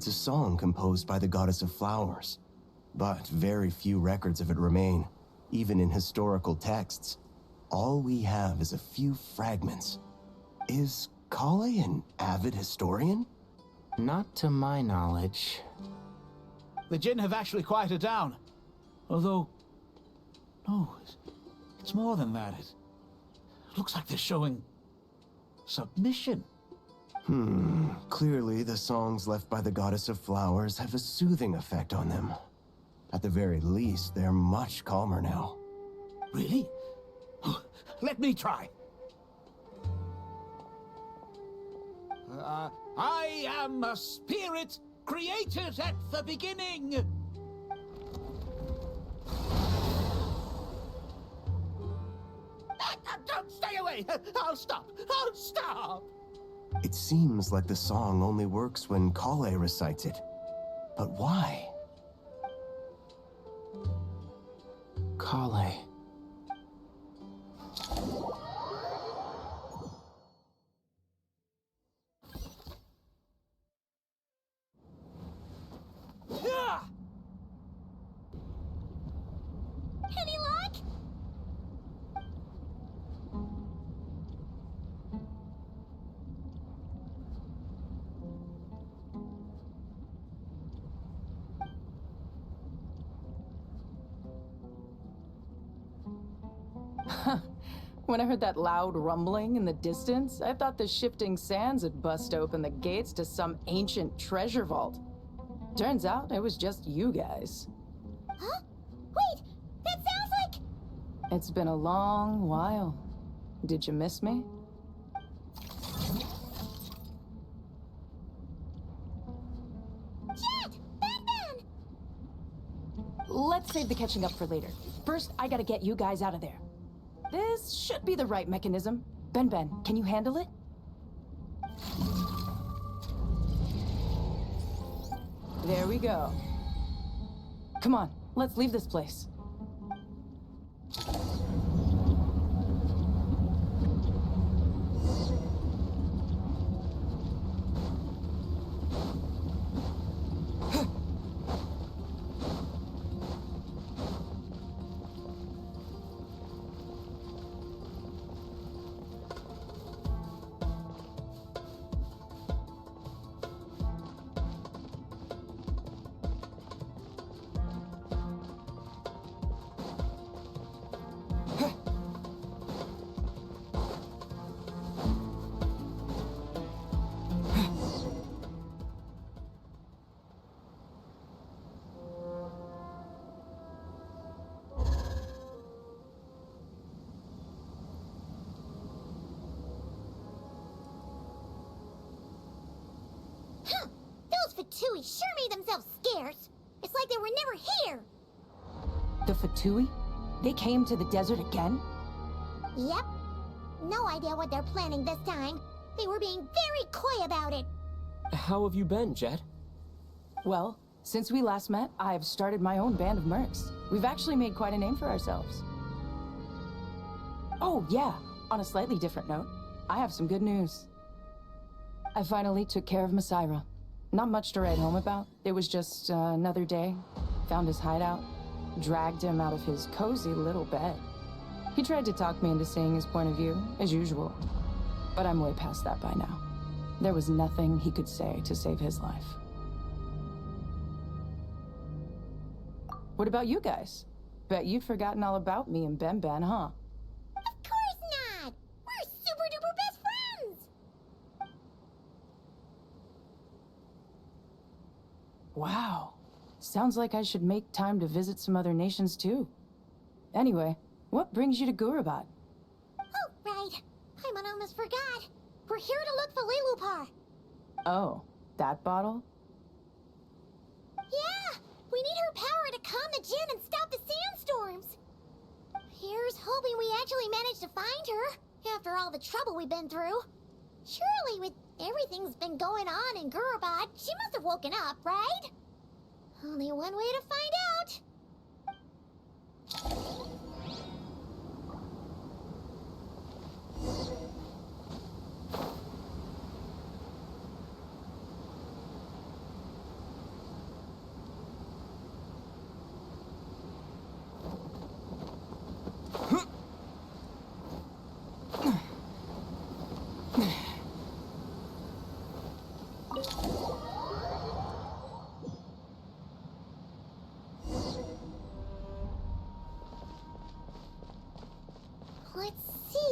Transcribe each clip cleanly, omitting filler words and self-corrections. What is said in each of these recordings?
It's a song composed by the goddess of flowers, but very few records of it remain, even in historical texts. All we have is a few fragments. Is Kale an avid historian? Not to my knowledge. The Jinn have actually quieted down. Although, no, it's more than that. It looks like they're showing submission. Clearly the songs left by the goddess of flowers have a soothing effect on them. At the very least, they're much calmer now. Really? Let me try. I am a spirit created at the beginning. Don't stay away. I'll stop. I'll stop. It seems like the song only works when Kale recites it. But why? Kale. Any luck? When I heard that loud rumbling in the distance, I thought the shifting sands had bust open the gates to some ancient treasure vault. Turns out it was just you guys. Huh? Wait, that sounds like... It's been a long while. Did you miss me? Jet! Ben! Let's save the catching up for later. First, I gotta get you guys out of there. This should be the right mechanism. Ben, can you handle it? There we go. Come on, let's leave this place. Those Fatui sure made themselves scarce. It's like they were never here. The Fatui? They came to the desert again? Yep. No idea what they're planning this time. They were being very coy about it. How have you been, Jet? Well, since we last met, I've started my own band of mercs. We've actually made quite a name for ourselves. Oh, yeah. On a slightly different note, I have some good news. I finally took care of Masaira. Not much to write home about. It was just another day. Found his hideout. Dragged him out of his cozy little bed. He tried to talk me into seeing his point of view, as usual. But I'm way past that by now. There was nothing he could say to save his life. What about you guys? Bet you've forgotten all about me and Ben, huh? Of course not! We're super duper best friends! Wow. Sounds like I should make time to visit some other nations too. Anyway, what brings you to Gurabat? Oh, right. I almost forgot. We're here to look for Lilupar. Oh, that bottle? Yeah, we need her power to calm the Jinn and stop the sandstorms. Here's hoping we actually manage to find her, after all the trouble we've been through. Surely with everything's been going on in Gurabat, she must have woken up, right? Only one way to find out.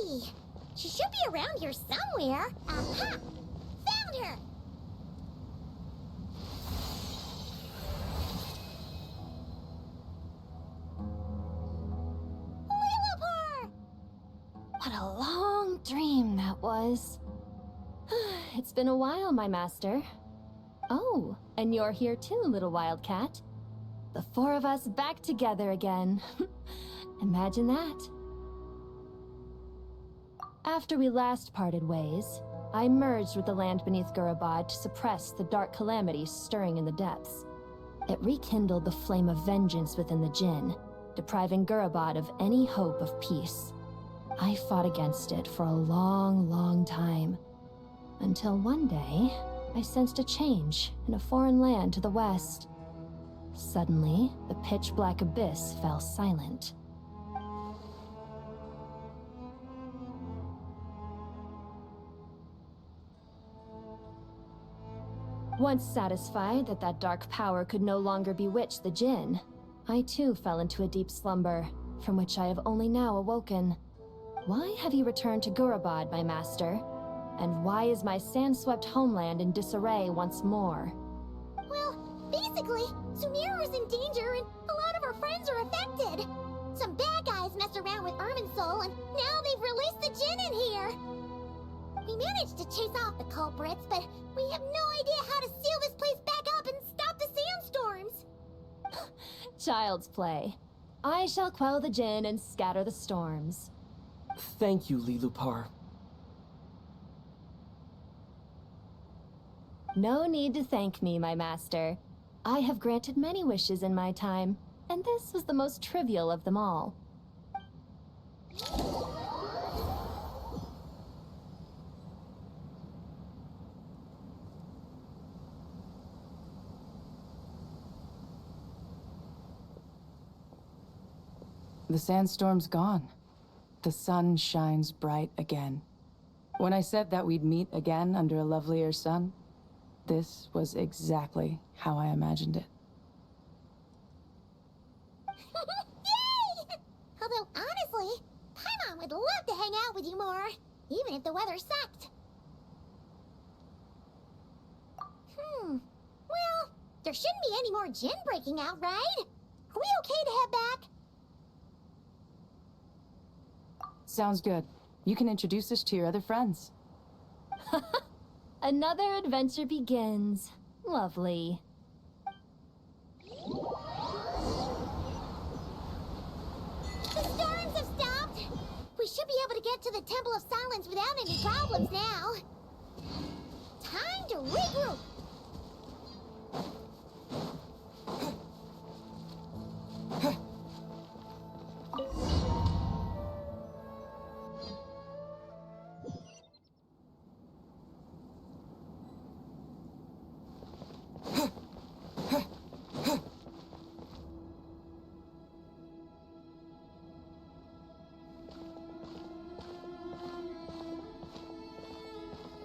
see. She should be around here somewhere. Aha! Found her! Lilliput! What a long dream that was. It's been a while, my master. Oh, and you're here too, little wildcat. The four of us back together again. Imagine that. After we last parted ways, I merged with the land beneath Gurabad to suppress the dark calamities stirring in the depths. It rekindled the flame of vengeance within the Jinn, depriving Gurabad of any hope of peace. I fought against it for a long, long time, until one day, I sensed a change in a foreign land to the west. Suddenly, the pitch-black abyss fell silent. Once satisfied that that dark power could no longer bewitch the Jinn, I too fell into a deep slumber, from which I have only now awoken. Why have you returned to Gurabad, my master? And why is my sand-swept homeland in disarray once more? Well, basically, Sumira's in danger and a lot of our friends are affected. Some bad guys messed around with Irminsul and now they've released the Jinn in here. We managed to chase off the culprits, but we have no idea how to seal this place back up and stop the sandstorms. Child's play. I shall quell the Jinn and scatter the storms. Thank you, Lilliput. No need to thank me, my master. I have granted many wishes in my time, and this was the most trivial of them all. The sandstorm's gone. The sun shines bright again. When I said that we'd meet again under a lovelier sun, this was exactly how I imagined it. Yay! Although, honestly, Paimon would love to hang out with you more, even if the weather sucked. Well, there shouldn't be any more Jinn breaking out, right? Are we okay to head back? Sounds good. You can introduce us to your other friends. Another adventure begins. Lovely. The storms have stopped. We should be able to get to the Temple of Silence without any problems now. Time to regroup.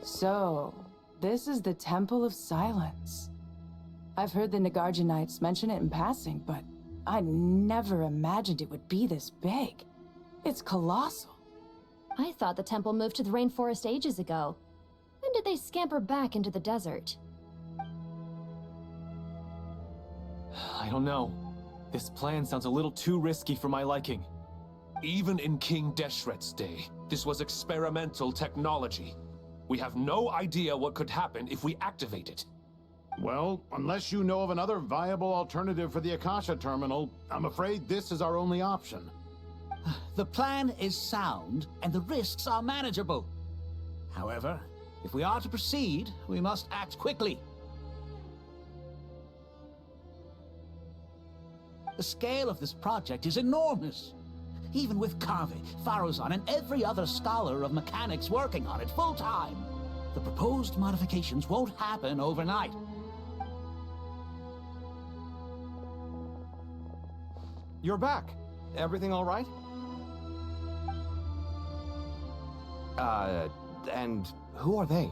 So, this is the Temple of Silence. I've heard the Nagarjanites mention it in passing, but I never imagined it would be this big. It's colossal. I thought the temple moved to the rainforest ages ago. When did they scamper back into the desert? I don't know. This plan sounds a little too risky for my liking. Even in King Deshret's day, this was experimental technology. We have no idea what could happen if we activate it. Well, unless you know of another viable alternative for the Akasha terminal, I'm afraid this is our only option. The plan is sound, and the risks are manageable. However, if we are to proceed, we must act quickly. The scale of this project is enormous. Even with Kave, Faruzan, and every other scholar of mechanics working on it full-time, the proposed modifications won't happen overnight. You're back. Everything all right? And who are they?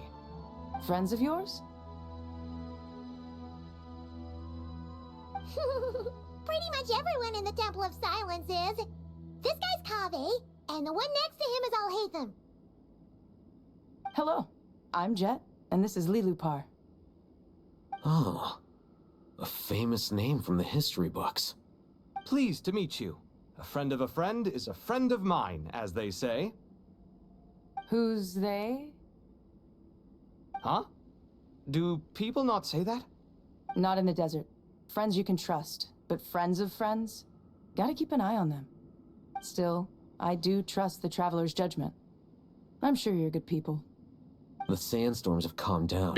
Friends of yours? Pretty much everyone in the Temple of Silence is. This guy's Kave, and the one next to him is Alhaitham. Hello, I'm Jet, and this is Lilupar. Oh, a famous name from the history books. Pleased to meet you. A friend of a friend is a friend of mine, as they say. Who's they? Huh? Do people not say that? Not in the desert. Friends you can trust, but friends of friends? Gotta keep an eye on them. Still, I do trust the Traveler's judgment. I'm sure you're good people. The sandstorms have calmed down.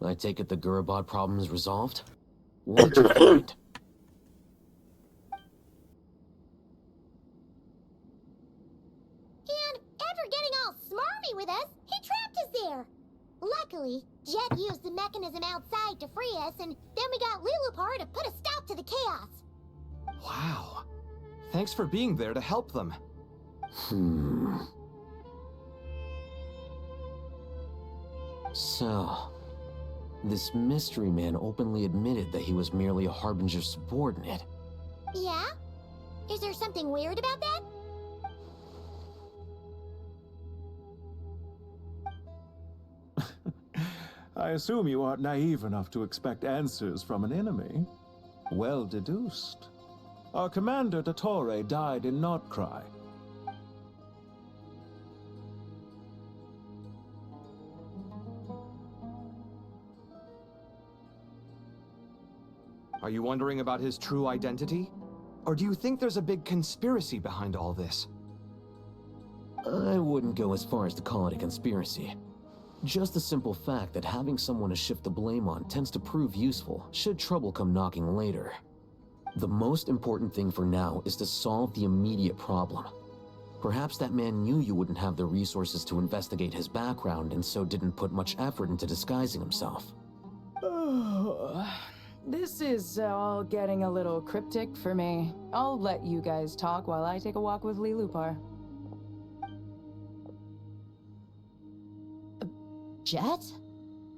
I take it the Gurabod problem is resolved? What did you find? And after getting all smarmy with us, he trapped us there. Luckily, Jet used the mechanism outside to free us, and then we got Lilupar to put a stop to the chaos. Wow. Thanks for being there to help them. So, this mystery man openly admitted that he was merely a Harbinger's subordinate. Yeah? Is there something weird about that? I assume you aren't naive enough to expect answers from an enemy. Well deduced. Our commander, Dottore, died in Nordcry. Are you wondering about his true identity? Or do you think there's a big conspiracy behind all this? I wouldn't go as far as to call it a conspiracy. Just the simple fact that having someone to shift the blame on tends to prove useful, should trouble come knocking later. The most important thing for now is to solve the immediate problem. Perhaps that man knew you wouldn't have the resources to investigate his background and so didn't put much effort into disguising himself. This is all getting a little cryptic for me. I'll let you guys talk while I take a walk with Lilupar. Jet?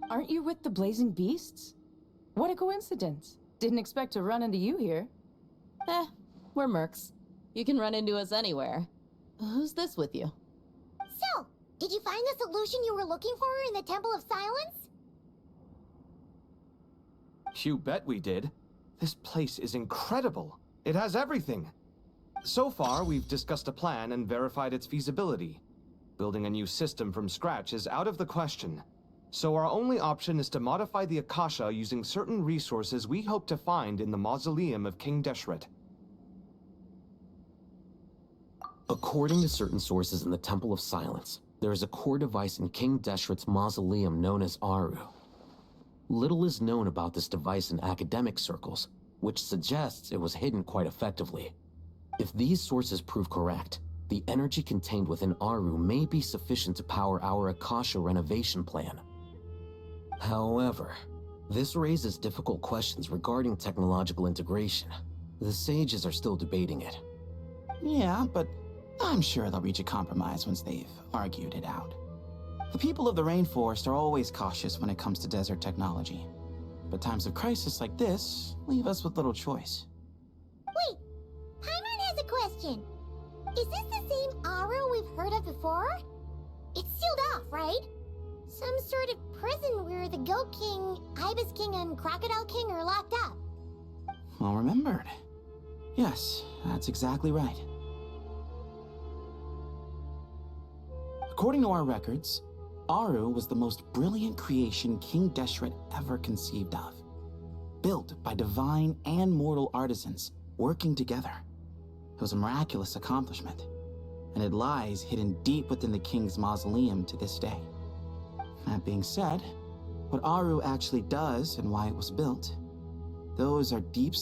Aren't you with the Blazing Beasts? What a coincidence. Didn't expect to run into you here. We're mercs. You can run into us anywhere. Who's this with you? So, did you find the solution you were looking for in the Temple of Silence? You bet we did. This place is incredible. It has everything. So far, we've discussed a plan and verified its feasibility. Building a new system from scratch is out of the question. So our only option is to modify the Akasha using certain resources we hope to find in the mausoleum of King Deshret. According to certain sources in the Temple of Silence, there is a core device in King Deshret's mausoleum known as Aru. Little is known about this device in academic circles, which suggests it was hidden quite effectively. If these sources prove correct, the energy contained within Aru may be sufficient to power our Akasha renovation plan. However, this raises difficult questions regarding technological integration. The sages are still debating it. Yeah, but I'm sure they'll reach a compromise once they've argued it out. The people of the rainforest are always cautious when it comes to desert technology. But times of crisis like this leave us with little choice. Wait, Paimon has a question. Is this the same Aru we've heard of before? It's sealed off, right? Some sort of prison where the Goat King, Ibis King, and Crocodile King are locked up. Well remembered. Yes, that's exactly right. According to our records, Aru was the most brilliant creation King Deshret ever conceived of. Built by divine and mortal artisans working together. It was a miraculous accomplishment, and it lies hidden deep within the king's mausoleum to this day. That being said, what Aru actually does and why it was built, those are deep